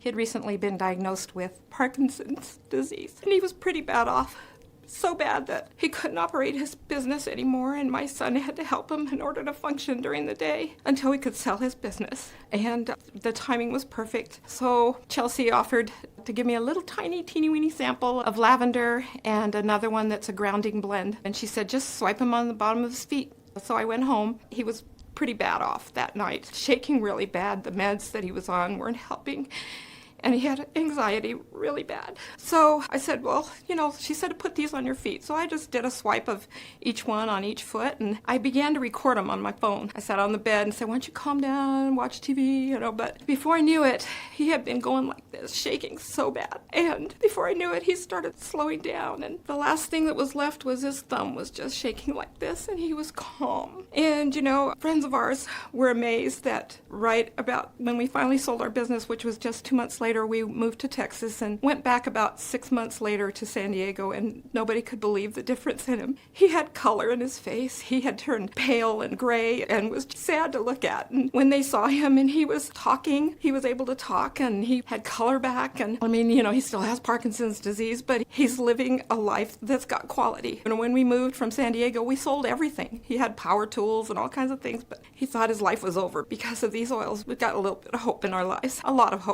He had recently been diagnosed with Parkinson's disease, and he was pretty bad off. So bad that he couldn't operate his business anymore, and my son had to help him in order to function during the day until he could sell his business. And the timing was perfect. So Chelsea offered to give me a little tiny, teeny-weeny sample of lavender and another one that's a grounding blend. And she said, just swipe him on the bottom of his feet. So I went home. He was pretty bad off that night, shaking really bad. The meds that he was on weren't helping. And he had anxiety really bad. So I said, well, she said to put these on your feet. So I just did a swipe of each one on each foot, and I began to record them on my phone. I sat on the bed and said, why don't you calm down and watch TV, But before I knew it, he had been going like this, shaking so bad. And before I knew it, he started slowing down. And the last thing that was left was his thumb was just shaking like this, and he was calm. And, friends of ours were amazed that right about when we finally sold our business, which was just 2 months later, we moved to Texas and went back about 6 months later to San Diego, and nobody could believe the difference in him. He had color in his face. He had turned pale and gray and was sad to look at. And when they saw him and he was talking, he was able to talk and he had color back. And he still has Parkinson's disease, but he's living a life that's got quality. And when we moved from San Diego, we sold everything. He had power tools and all kinds of things, but he thought his life was over because of these oils. We've got a little bit of hope in our lives, a lot of hope.